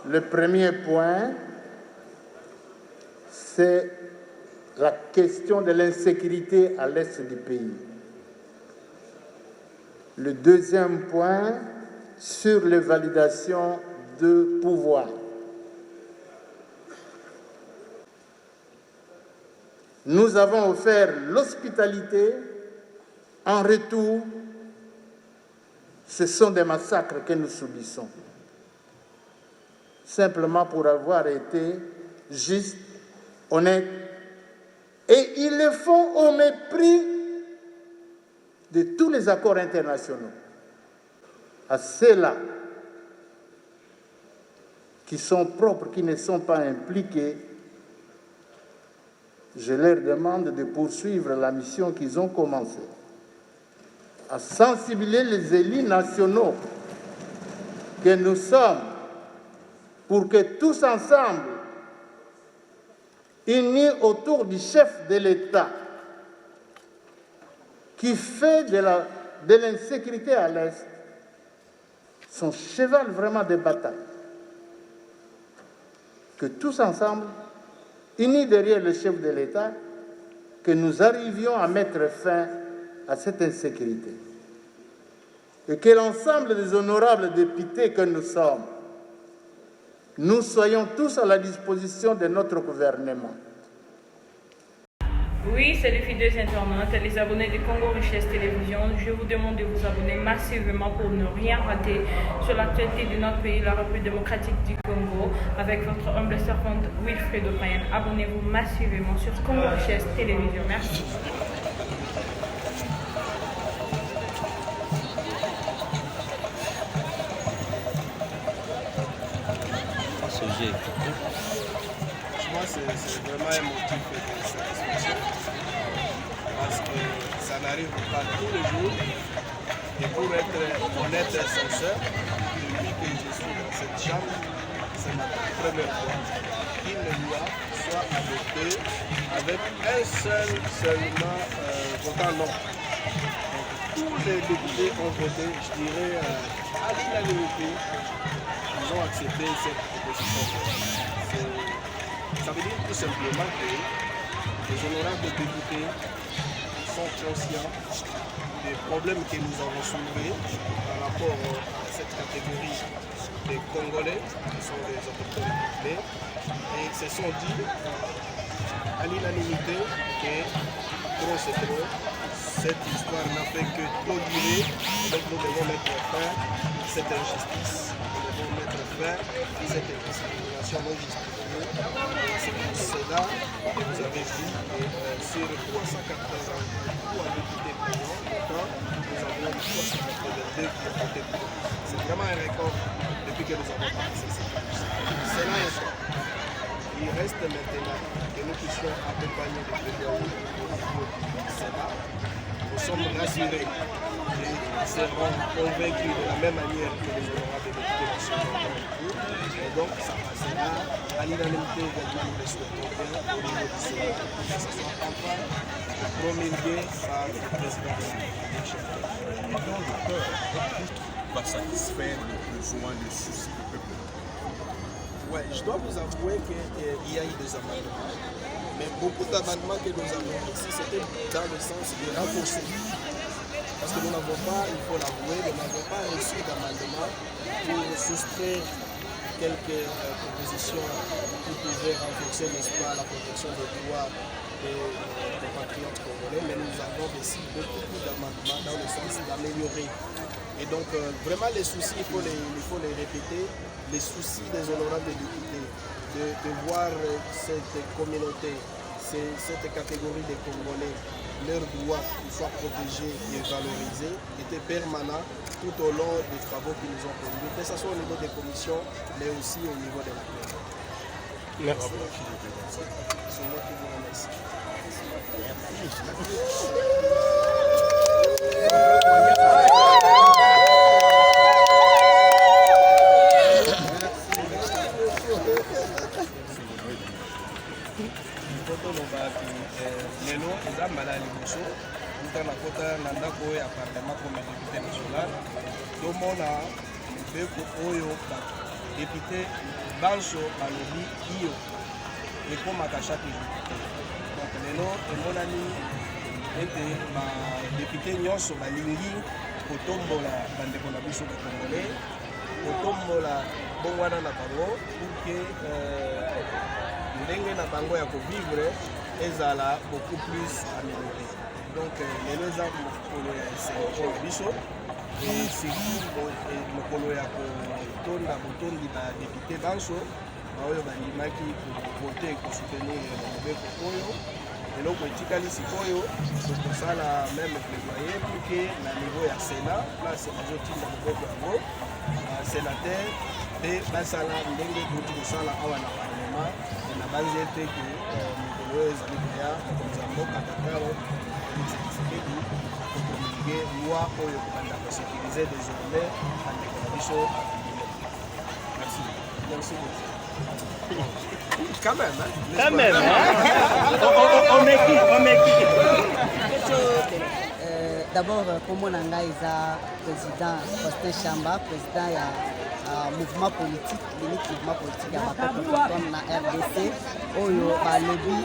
Le premier point, c'est la question de l'insécurité à l'est du pays. Le deuxième point, sur les validations de pouvoir. Nous avons offert l'hospitalité. En retour, ce sont des massacres que nous subissons. Simplement pour avoir été juste, honnête. Et ils le font au mépris de tous les accords internationaux. À ceux-là qui sont propres, qui ne sont pas impliqués, je leur demande de poursuivre la mission qu'ils ont commencée, à sensibiliser les élus nationaux que nous sommes pour que tous ensemble, unis autour du chef de l'État qui fait de l'insécurité à l'Est son cheval vraiment de bataille, que tous ensemble, unis derrière le chef de l'État, que nous arrivions à mettre fin à cette insécurité. Et que l'ensemble des honorables députés que nous sommes, nous soyons tous à la disposition de notre gouvernement. Oui, c'est les fidèles internautes, les abonnés de Congo Richesse Télévision. Je vous demande de vous abonner massivement pour ne rien rater sur l'actualité de notre pays, la République démocratique du Congo, avec votre humble servante Wilfred O'Brien. Abonnez-vous massivement sur Congo Richesse Télévision. Merci. Moi, c'est vraiment un motif de satisfaction parce que ça n'arrive pas tous les jours. Et pour être honnête et sincère, depuis que je suis dans cette chambre, c'est ma première fois qu'une loi soit adoptée avec un seulement votant non. Donc, tous les députés ont voté, je dirais, à l'unanimité. Ils ont accepté cette proposition. Ça veut dire tout simplement que les honorables députés sont conscients des problèmes que nous avons soulevés par rapport à cette catégorie des Congolais, qui sont des autochtones députés, et ils se sont dit à l'unanimité que trop c'est trop, cette histoire n'a fait que trop durer, donc nous devons mettre fin à cette injustice, nous devons mettre fin à cette discrimination non justifiée. C'est pour cela que vous avez vu sur 383 députés présents, nous avons 382 qui ont voté pour. C'est vraiment un record depuis que nous avons commencé cette liste. Cela est ça. Il reste maintenant que nous puissions accompagner les plaidoyers au niveau du Sénat. Nous sommes rassurés et serons convaincus de la même manière que les honorables députés qui sont dans le cours. Et donc, ça passera à l'unanimité également, nous le souhaitons bien au niveau du Sénat, que ce soit enfin promulgué par le président de la République. Dans le peuple va satisfaire les besoins, les soucis du peuple. Ouais, je dois vous avouer qu'il y a eu des amendements, mais beaucoup d'amendements que nous avons ici, c'était dans le sens de renforcer. Parce que nous n'avons pas, il faut l'avouer, nous n'avons pas reçu d'amendement pour soustraire quelques propositions qui pouvaient renforcer, n'est-ce pas, la protection des droits des compatriotes congolais, mais nous avons reçu beaucoup d'amendements dans le sens d'améliorer. Et donc, vraiment, les soucis, il faut les répéter, les soucis des honorables députés, de voir cette communauté, cette catégorie des Congolais, leurs droits soient protégés et valorisés, étaient permanents tout au long des travaux qui nous ont conduits, que ce soit au niveau des commissions, mais aussi au niveau de la paix. Merci. C'est moi qui vous remercie. lelo eza mbala ya liboso uta na kota na ndako oyo ya parlement comme député national tomona mibeko oyo député banso balobi iyo ekomaka chaque jour. Donc lelo emonani ete badepute nyonso balingi kotombola bandeko na biso bakongolais, kotombola bongwana na bango pour que ndenge na bango ya kovivre ezala beaucoup plus amélioré. Donc lelo eza mokolo ya esengo na biso et surtout mokolo ya kotonda botondi badepute banso oyo bandimaki kovote kosoutenir mobeko oyo. Eloko etikali sikoyo tokosala meme plaidoyer pour que na niveau ya Sénat place bazotinda mobeko yango basénateur mpe basala ndenge touti kosala awa na parlement na banzi ete ke mokolo oyo ezali koya mokonzi ya mboka tataro Tshisekedi kopromulgue loi oyo kobanda kosécurize désormais bandeko na biso. Merci. Merci beaucoup. Quand même, hein? Quand même, hein? On m'équipe. D'abord, comme Nanga est président Faustin Chamba, président du mouvement politique, l'unique mouvement politique à autochtone na RDC, Oyo Balebi,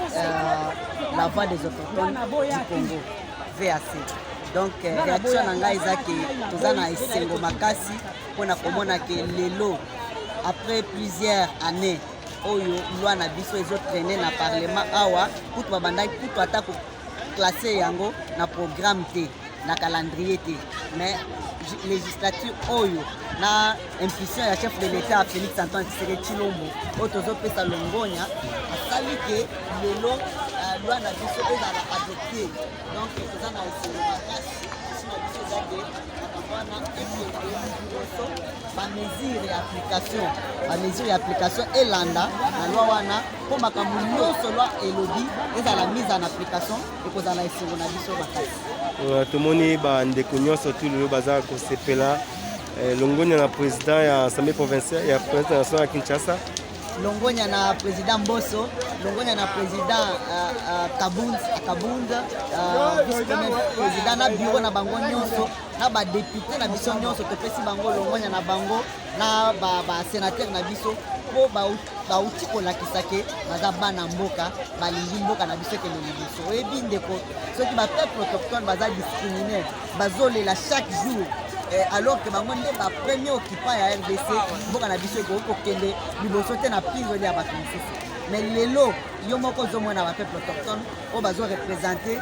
la voix des autochtones du Congo, VAC. Donc, réaction Nanga est que nous avons essayé makasi pour na que lelo après plusieurs années. Oyo loi na biso ezo traîner na parlement awa kutu babanda kutu ata ko classer yango na programme T na calendrier T mais législature oyo na impulsion ya chef de l'État Félix Antoine Tshisekedi Tshilombo oyo tozopesa longonya asali ke lelo loi na biso ezala adopté donc toza na esolo makasi sino biso ezake akabwana bamesure ya application elanda na loi wana mpo makambo nyonso loi elobi ezala mise en application ekozala esengo na biso makasi. Tomoni bandeko nyonso tu lelo baza kosepela longonya na président ya assemblée provinciale ya président national ya Kinshasa, longonya na président Mboso, longonya na président Kabunda, vice-président na bureau na bango nyonso na ba député na biso nyonso topesi bango longonya na bango na ba sénateur na biso po bauti kolakisa ke baza bana mboka balingi mboka na biso keleli biso oyebi ndeko soki bapeuple autochtone baza discriminé bazolela chaque jour alors que bango nde bapremier occupant ya RDC mboka na biso ekoki kokende liboso te na prise ya bato mosusu. Mais lelo yo moko ozomona bapeuple autochtone oyo bazoreprésente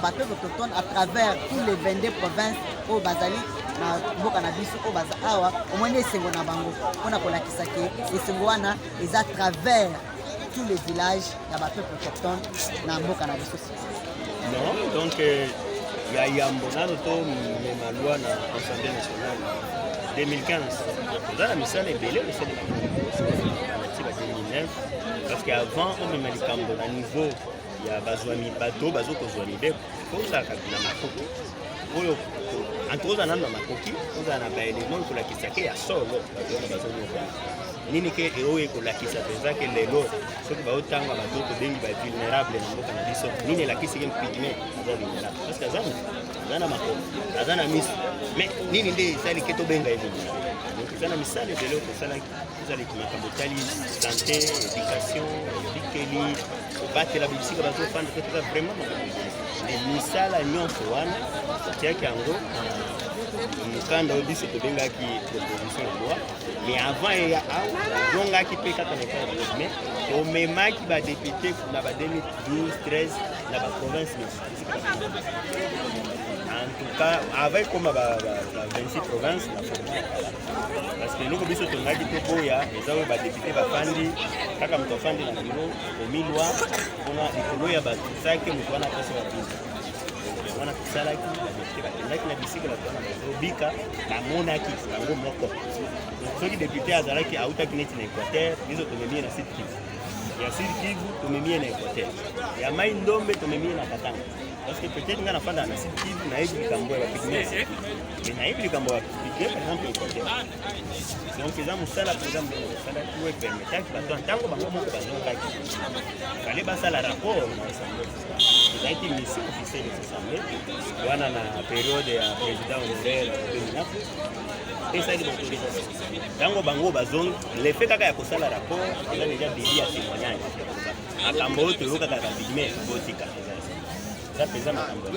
bapeuple autochtone à travers tous les 22 provinces oyo bazali na mboka na biso oyo baza awa omoni esengo na bango mpona kolakisa ke esengo wana eza à travers tous les villages ya bapeuple autochtone na mboka na biso. Non, donc ya yambo nano to mema loi na Assemblée nationale 2015 oza na misala ebele osala nati ba 2009 parce qu'avant on mema likambo na niveau ya bazwami bato bazokozwa mibeko kozalaka na makoki oyo antoza nano na makoki oza na baélément kolakisa ke ya solo bato wana bazoyoka nini ke oyo ekolakisa mpenza ke lelo soki baotanga bato tobengi bavulnérable na mboka na biso nini elakisi ke mpigme aza vulnérable parce que aza na makoki aza na miso mais nini nde esali ke tobenga ye vulnérable. Donc eza na misala ebele okosalaki ozalaki makambo etali santé éducation ebikeli kobatela bisika bazofanda te toza vraiment misala nyonso wana otiaki yango mokanda oyo biso tobengaki proposition ya loi mais avant eya awa ozongaki mpe kaka na ekala mais tomemaki badepute na ba 2012 13 na baprovince esika en tout cas avec ekoma ba 26 province na format parce que eloko biso tongaki te boya eza oyo badepute bafandi kaka moto afandi na biro komilwa mpona likolo ya bato sake moto wana apesa babiso wana tosalaki badepute bakendaki na bisika bato wana bazobika bamonaki bango moko. Soki depute azalaki autaki neti na Équateur biso tomemie na Sud Kivu ya Sud Kivu tomemie na Équateur ya Mai Ndombe tomemie na Katanga parce que peut-être nga nafanda na Sud Kivu nayebi likambo ya bapigme mais nayebi likambo ya bapigme par exemple Équateur. Donc eza mosala par exemple osalaki oyo epermetaki bato ntango bango moko bazongaki fale basala rapport na assemblée ezalaki mission officielle ya assemblée wana na période ya président honoraire 2009 esali autorisation yango bango bazongi l'effet kaka ya kosala rapport eza déjà dédié à témoignage makambo oyo toyokaka rapidement botika eza mpenza makambo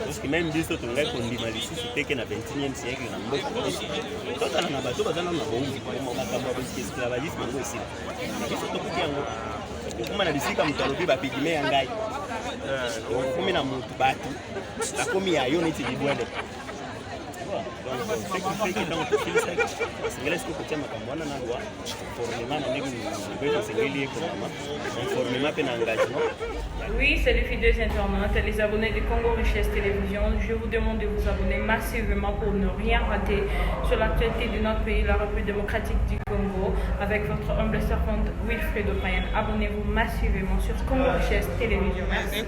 parce que même biso tongai kondima lisusu teke na 21e siècle na mboka totala na bato baza nano na bongi makambo ya esclavagisme yango esila biso tokoki yango okoma na bisika moto alobi bapigme ya ngai okomi na motu bato nakomi ya yo neti libwele Oui, c'est les fidèles internautes, les abonnés de Congo Richesse Télévision. Je vous demande de vous abonner massivement pour ne rien rater sur l'actualité de notre pays, la République démocratique du Congo, avec votre humble servante Wilfred O'Brien. Abonnez-vous massivement sur Congo Richesse Télévision. Merci.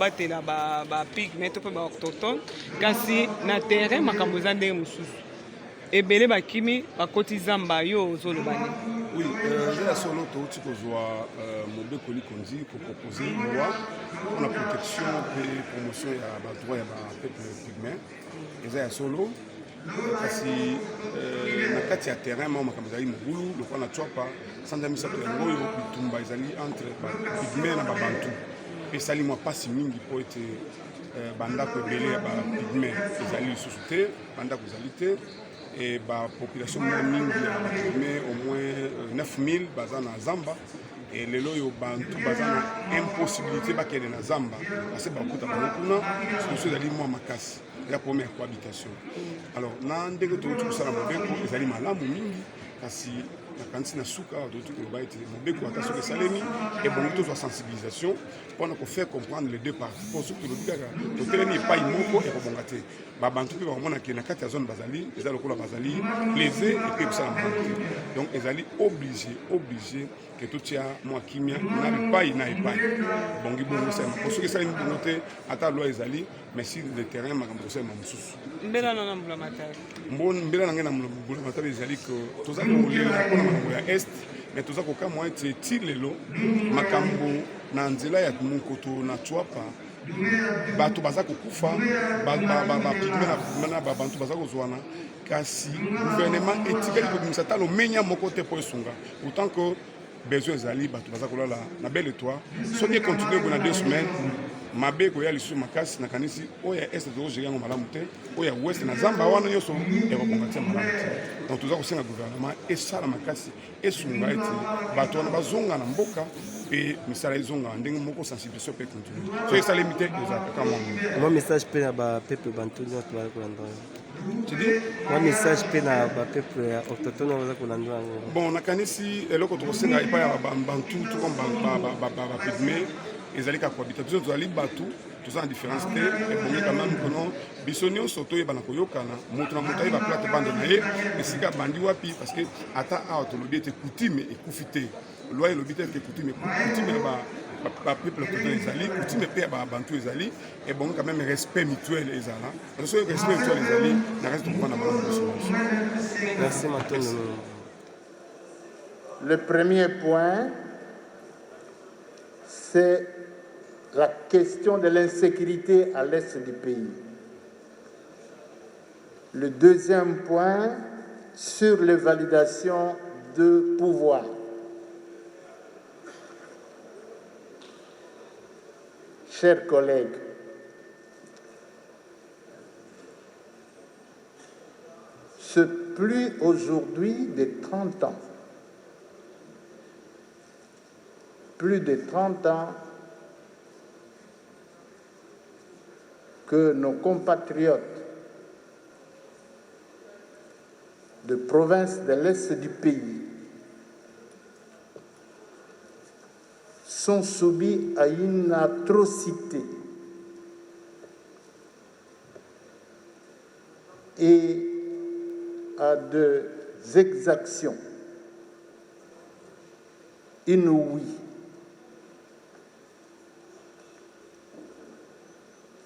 batela ba pigme to pe ba autochtone kasi na terrain makambo za ndenge mususu ebele bakimi bakoti zamba yo ozoloba ni oui j'ai solo to tiko zwa mobeko likondi ko proposer loi pour la protection et promotion ya ba droit ya ba peuple pigme eza ya solo kasi na kati ya terrain ma makambo za mobulu lokwa na chwapa sanda misato ya ngoyo bitumba ezali entre ba pigme na ba bantu esali mwa pasi mingi po ete bandako ebele ya bapigme ezali lisusu te bandako ezali te e bapopulation mwa mingi ya bapigme au moins 9000 baza na zamba e lelo oyo bantu baza na impossibilité bakende na zamba ase bakuta bango kuna solution ezali mwa makasi ya première cohabitation. Alors na ndenge touti kosala mobeko ezali malamu mingi kasi nakanisi na suka touti koloba ete mobeko ata soki esalemi ebongi tozwa sensibilisation mpona kofaire comprendre les deux parties po soki tolobi kaka totelemi epai moko ekobonga te babantu mpe bakomonake na kati ya zone bazali eza lokola bazali lese epe kosala malamu te donc ezali obligé ke totia mwa kimia na epai na epai bongi bongo esalema po soki esalemi bongo te ata loi ezali mais si le terrain makambo kosalema mosusu mbela na mbula matari mbela na ngai na mbula matari ezali ke tozali kolela mpona makambo ya est mais toza kokamwa ete ti lelo makambo na nzela ya monkoto na chwapa bato baza kokufa bapigme na babantu baza kozwana kasi gouvernement etikali kobimisa ta lomenya moko te mpo esunga autant que besoin ezali bato baza kolala na belle étoile soki econtinue bona 2 semaines mabe koya lisusu makasi nakanisi oyo ya este tozogere yango malamu te oyo ya west na zamba wana nyonso ekobonga te malamu te donc toza kosenga gouvernement esala makasi esunga ete bato wana bazonga na mboka mpe misala ezonga ndenge moko sensibilisation mpe continue so esalemi te ezala kaka mwa message mpe na bapeple bantu nyonso baza kolanda tu dis mwa message mpe na bapeple ya autochtone baza kolanda yango bon nakanisi eloko tokosenga epai ya bantu to comme bapigme ezali kaka kohabita biso tozali bato toza na différence te ebongi quand même kono biso nyonso toyebana koyokana moto na moto ayeba plate bande na ye esika bandi wapi parce que ata awa tolobi ete coutume ekufi te loi elobi te ete coutume ya bapeuple autochtone ezali coutume mpe ya babantu ezali ebongi quand même respect mutuel ezala parce que soki respect mutuel ezali na reste tokova na bango biso nyonso. Merci Matondo. Le premier point, c'est la question de l'insécurité à l'est du pays. Le deuxième point, sur les validations de pouvoir. Chers collègues, c'est plus aujourd'hui de 30 ans. Plus de 30 ans que nos compatriotes de provinces de l'Est du pays sont soumis à une atrocité et à des exactions inouïes.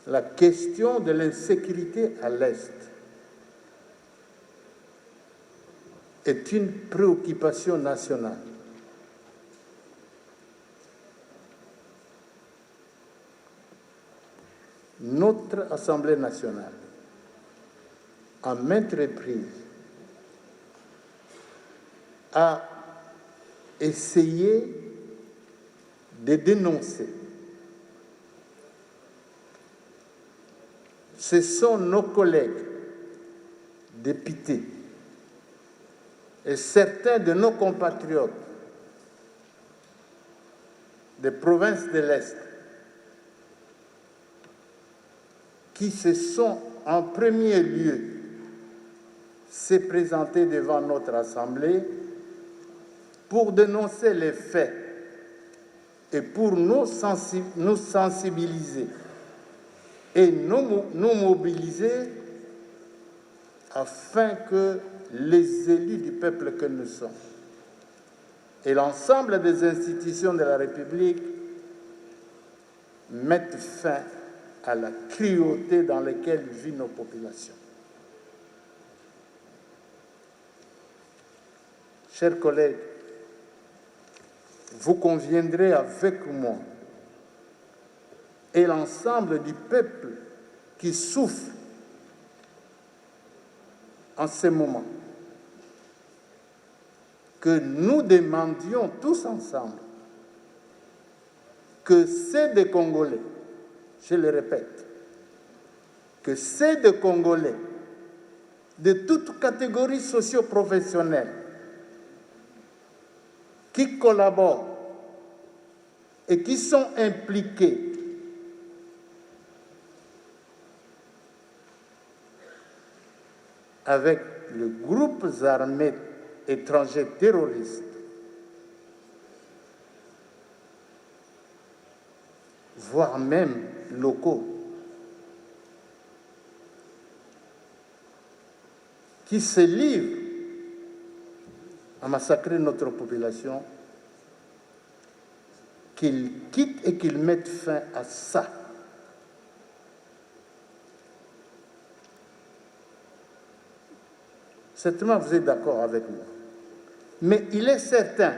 La question de l'insécurité à l'Est est une préoccupation nationale. notre Assemblée nationale, à maintes reprises, a essayé de dénoncer. Ce sont nos collègues députés et certains de nos compatriotes des provinces de l'Est qui se sont en premier lieu se présentés devant notre Assemblée pour dénoncer les faits et pour nous sensibiliser et nous mobiliser afin que les élus du peuple que nous sommes et l'ensemble des institutions de la République mettent fin à la cruauté dans laquelle vivent nos populations. Chers collègues, vous conviendrez avec moi et l'ensemble du peuple qui souffre en ce moment que nous demandions tous ensemble que c'est des Congolais, je le répète, que c'est des Congolais de toutes catégories socio-professionnelles qui collaborent et qui sont impliqués avec les groupes armés étrangers terroristes, voire même locaux, qui se livrent à massacrer notre population, qu'ils quittent et qu'ils mettent fin à ça. Certainement, vous êtes d'accord avec moi. Mais il est certain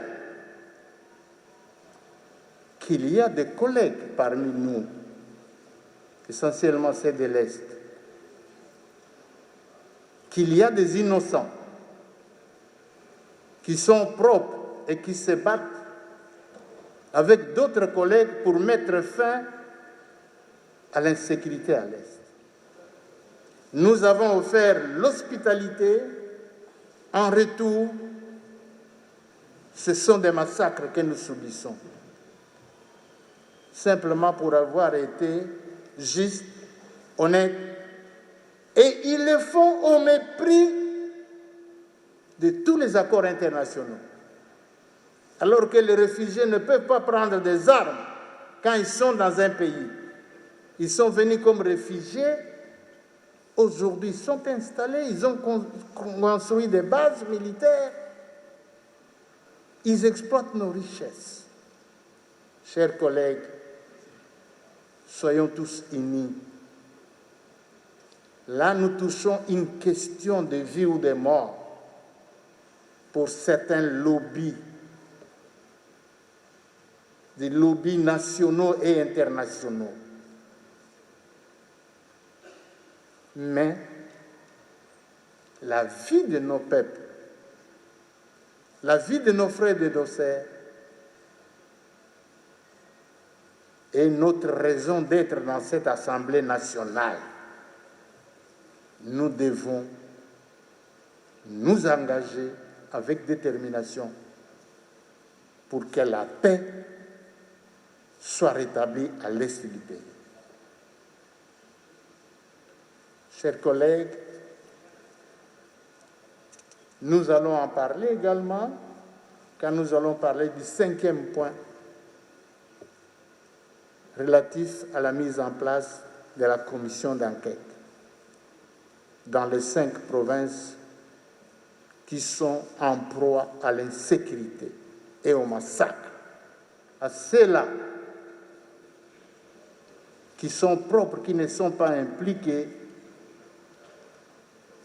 qu'il y a des collègues parmi nous, essentiellement ceux de l'Est, qu'il y a des innocents qui sont propres et qui se battent avec d'autres collègues pour mettre fin à l'insécurité à l'Est. Nous avons offert l'hospitalité. En retour, ce sont des massacres que nous subissons. Simplement pour avoir été juste, honnête. Et ils le font au mépris de tous les accords internationaux. Alors que les réfugiés ne peuvent pas prendre des armes quand ils sont dans un pays. Ils sont venus comme réfugiés. Aujourd'hui, ils sont installés, ils ont construit des bases militaires. Ils exploitent nos richesses. Chers collègues, soyons tous unis. Là, nous touchons une question de vie ou de mort pour certains lobbies, des lobbies nationaux et internationaux. Mais la vie de nos peuples, la vie de nos frères et de nos sœurs est notre raison d'être dans cette Assemblée nationale. Nous devons nous engager avec détermination pour que la paix soit rétablie à l'est du pays. Chers collègues, nous allons en parler également quand nous allons parler du 5e point relatif à la mise en place de la commission d'enquête dans les 5 provinces qui sont en proie à l'insécurité et au massacre. À ceux-là qui sont propres, qui ne sont pas impliqués,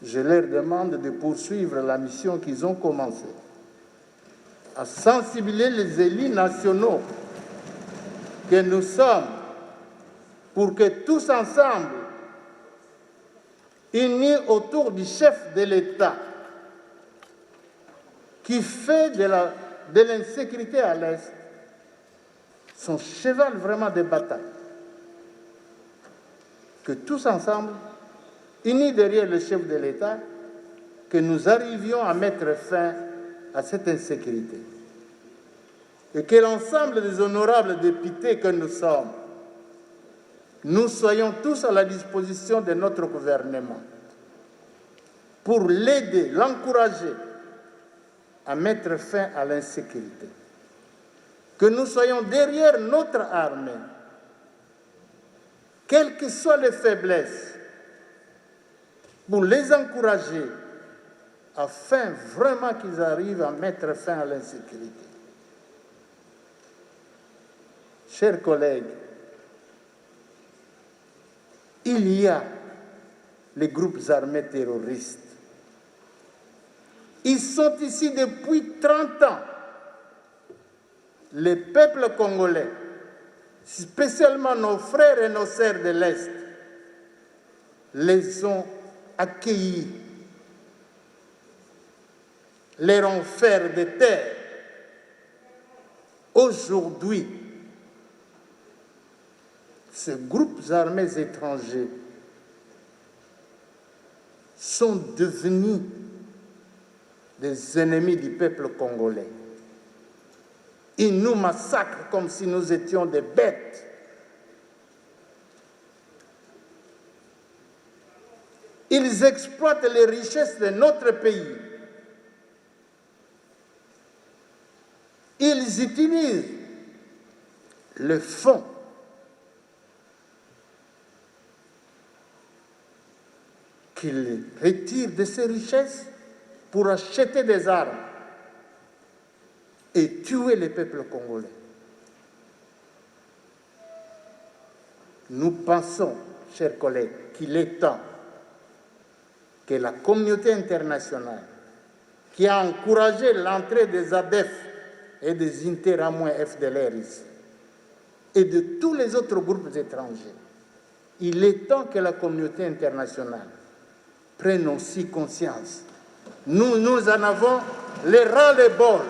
je leur demande de poursuivre la mission qu'ils ont commencée, à sensibiliser les élus nationaux que nous sommes pour que tous ensemble, unis autour du chef de l'État, qui fait de l'insécurité à l'Est son cheval vraiment de bataille, que tous ensemble, unis derrière le chef de l'État, que nous arrivions à mettre fin à cette insécurité. Et que l'ensemble des honorables députés que nous sommes, nous soyons tous à la disposition de notre gouvernement pour l'aider, l'encourager à mettre fin à l'insécurité. Que nous soyons derrière notre armée, quelles que soient les faiblesses, pour les encourager afin vraiment qu'ils arrivent à mettre fin à l'insécurité. Chers collègues, il y a les groupes armés terroristes. Ils sont ici depuis 30 ans. Les peuples congolais, spécialement nos frères et nos sœurs de l'Est, les ont accueillis, les ont fait de terre. Aujourd'hui, ces groupes armés étrangers sont devenus des ennemis du peuple congolais. Ils nous massacrent comme si nous étions des bêtes. Ils exploitent les richesses de notre pays. Ils utilisent le fonds qu'ils retirent de ces richesses pour acheter des armes et tuer les peuples congolais. Nous pensons, chers collègues, qu'il est temps que la communauté internationale, qui a encouragé l'entrée des ADF et des Interamouins FDLR ici, et de tous les autres groupes étrangers, il est temps que la communauté internationale prenne aussi conscience. Nous en avons les ras-le-bol.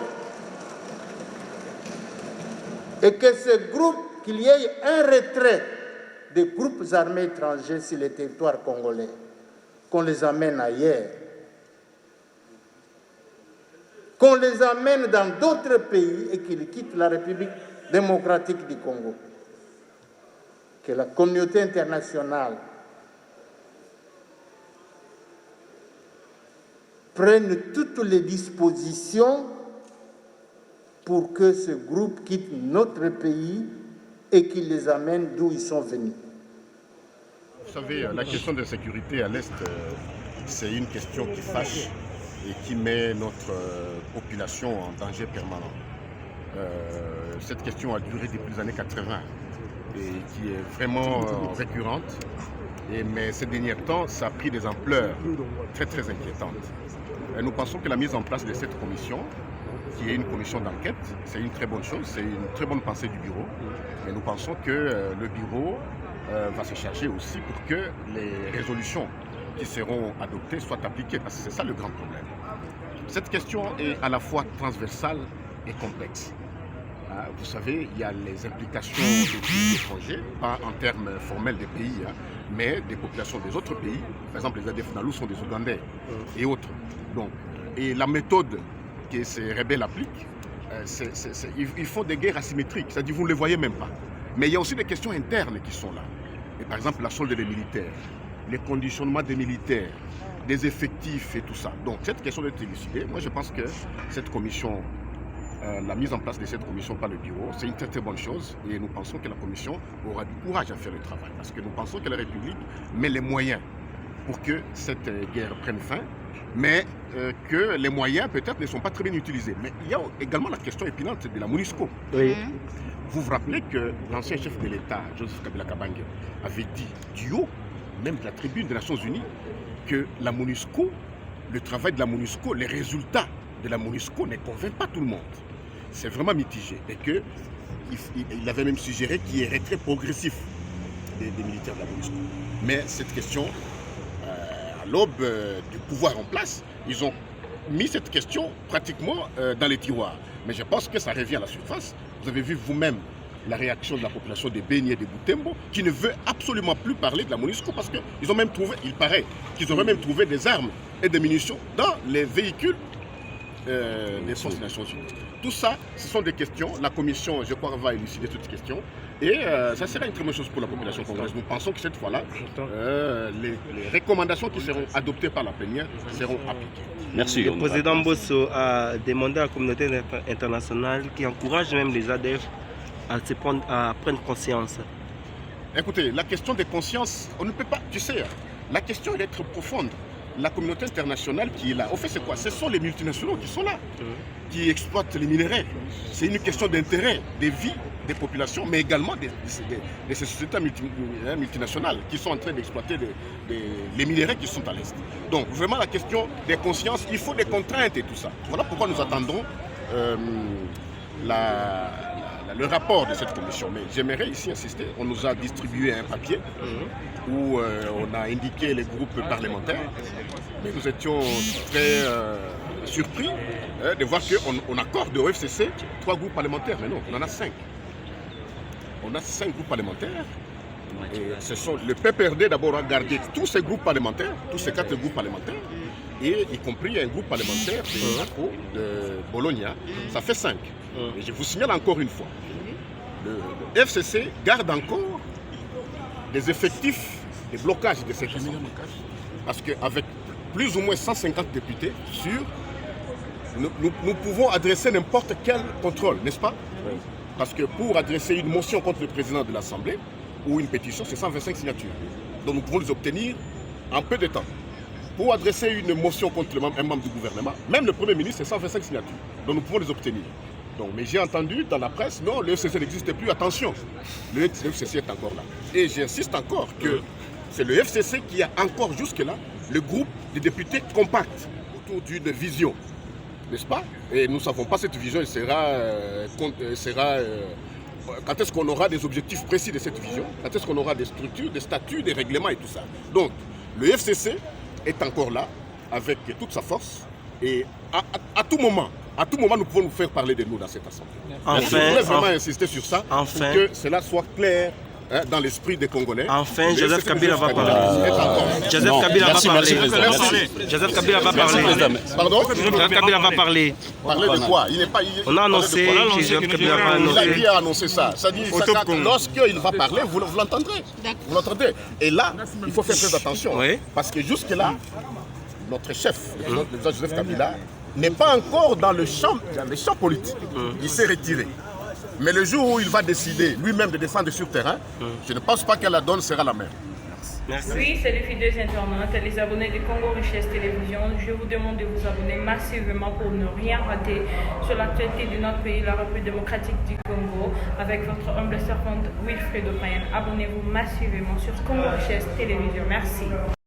Et que ce groupe, qu'il y ait un retrait des groupes armés étrangers sur le territoire congolais, qu'on les amène ailleurs, qu'on les amène dans d'autres pays et qu'ils quittent la République démocratique du Congo. Que la communauté internationale prenne toutes les dispositions pour que ce groupe quitte notre pays et qu'il les amène d'où ils sont venus. Vous savez, la question de sécurité à l'Est, c'est une question qui fâche et qui met notre population en danger permanent. Cette question a duré depuis les années 80 et qui est vraiment récurrente. Mais ces derniers temps, ça a pris des ampleurs très très inquiétantes. Et nous pensons que la mise en place de cette commission, qui est une commission d'enquête, c'est une très bonne chose, c'est une très bonne pensée du bureau. Et nous pensons que le bureau va se charger aussi pour que les résolutions qui seront adoptées soient appliquées, parce que c'est ça le grand problème. Cette question est à la fois transversale et complexe. Vous savez, il y a les implications des pays étrangers, pas en termes formels des pays, mais des populations des autres pays. Par exemple, les ADF Nalu sont des Ougandais et autres. Donc, et la méthode que ces rebelles appliquent, ils font des guerres asymétriques, c'est-à-dire vous ne les voyez même pas. Mais il y a aussi des questions internes qui sont là. Et par exemple, la solde des militaires, les conditionnements des militaires, des effectifs et tout ça. Donc cette question doit être élucidée. Moi je pense que cette commission, la mise en place de cette commission par le bureau, c'est une très très bonne chose. Et nous pensons que la commission aura du courage à faire le travail. Parce que nous pensons que la République met les moyens pour que cette guerre prenne fin. Mais que les moyens peut-être ne sont pas très bien utilisés. Mais il y a également la question épinante de la MONUSCO. Oui. Vous vous rappelez que l'ancien chef de l'État, Joseph Kabila Kabange, avait dit du haut, même de la tribune des Nations Unies, que la MONUSCO, le travail de la MONUSCO, les résultats de la MONUSCO ne convainquent pas tout le monde. C'est vraiment mitigé. Et qu'il avait même suggéré qu'il y ait retrait progressif des militaires de la MONUSCO. Mais cette question, à l'aube du pouvoir en place, ils ont mis cette question pratiquement dans les tiroirs. Mais je pense que ça revient à la surface. Vous avez vu vous-même la réaction de la population de Beni et de Butembo, qui ne veut absolument plus parler de la MONUSCO parce qu'ils ont même trouvé, il paraît, qu'ils auraient même trouvé des armes et des munitions dans les véhicules des forces des Nations Unies. Tout ça, ce sont des questions. La commission, je crois, va élucider toutes ces questions. Et ça sera une très bonne chose pour la population congolaise. Nous pensons que cette fois-là, les recommandations qui seront adoptées par la plénière seront appliquées. Merci. Le président Bosso a demandé à la communauté internationale qui encourage même les ADF à prendre conscience. Écoutez, la question des consciences, on ne peut pas, tu sais, la question est d'être profonde. La communauté internationale qui est là, au fait c'est quoi? Ce sont les multinationaux qui sont là, qui exploitent les minéraux. C'est une question d'intérêt, des vies des populations, mais également de ces sociétés multinationales qui sont en train d'exploiter les minéraux qui sont à l'Est. Donc vraiment la question des consciences, il faut des contraintes et tout ça. Voilà pourquoi nous attendons le rapport de cette commission. Mais j'aimerais ici insister, on nous a distribué un papier où on a indiqué les groupes parlementaires, mais nous étions très surpris de voir qu'on accorde au FCC 3 groupes parlementaires, mais non, on en a 5. On a 5 groupes parlementaires. Et ce sont, le PPRD d'abord a gardé tous ces groupes parlementaires, tous ces 4 groupes parlementaires, et y compris un groupe parlementaire de Bologna, ça fait 5. Et je vous signale encore une fois, le FCC garde encore des effectifs, des blocages de cette assemblée. Parce qu'avec plus ou moins 150 députés sûrs, nous pouvons adresser n'importe quel contrôle, n'est-ce pas? Parce que pour adresser une motion contre le président de l'Assemblée ou une pétition, c'est 125 signatures. Donc nous pouvons les obtenir en peu de temps. Pour adresser une motion contre un membre du gouvernement, même le Premier ministre, c'est 125 signatures. Donc nous pouvons les obtenir. Donc, mais j'ai entendu dans la presse, non, le FCC n'existe plus, attention, le FCC est encore là. Et j'insiste encore que c'est le FCC qui a encore jusque-là le groupe des députés compact autour d'une vision, n'est-ce pas? Et nous ne savons pas cette vision, quand est-ce qu'on aura des objectifs précis de cette vision, quand est-ce qu'on aura des structures, des statuts, des règlements et tout ça. Donc, le FCC est encore là avec toute sa force et à tout moment, nous pouvons nous faire parler de nous dans cette assemblée. Enfin, je voulais vraiment insister sur ça pour que cela soit clair dans l'esprit des Congolais. Enfin, Joseph Kabila va parler. Joseph Kabila va parler. Joseph Kabila va parler. Pardon? Joseph Kabila va parler. Parler de quoi? On a annoncé que Joseph Kabila va annoncer. Il a annoncé ça. Ça dit, lorsqu'il va parler, vous l'entendrez. Vous l'entendez. Et là, il faut faire très attention. Parce que jusque-là, notre chef, le président Joseph Kabila, n'est pas encore dans le champ politique. Il s'est retiré. Mais le jour où il va décider lui-même de descendre sur terrain, je ne pense pas que la donne sera la même. Merci. Oui, c'est les fidèles internautes, les abonnés de Congo Richesse Télévision. Je vous demande de vous abonner massivement pour ne rien rater sur l'actualité de notre pays, la République démocratique du Congo, avec votre humble servante Wilfred O'Brien. Abonnez-vous massivement sur Congo Richesse Télévision. Merci.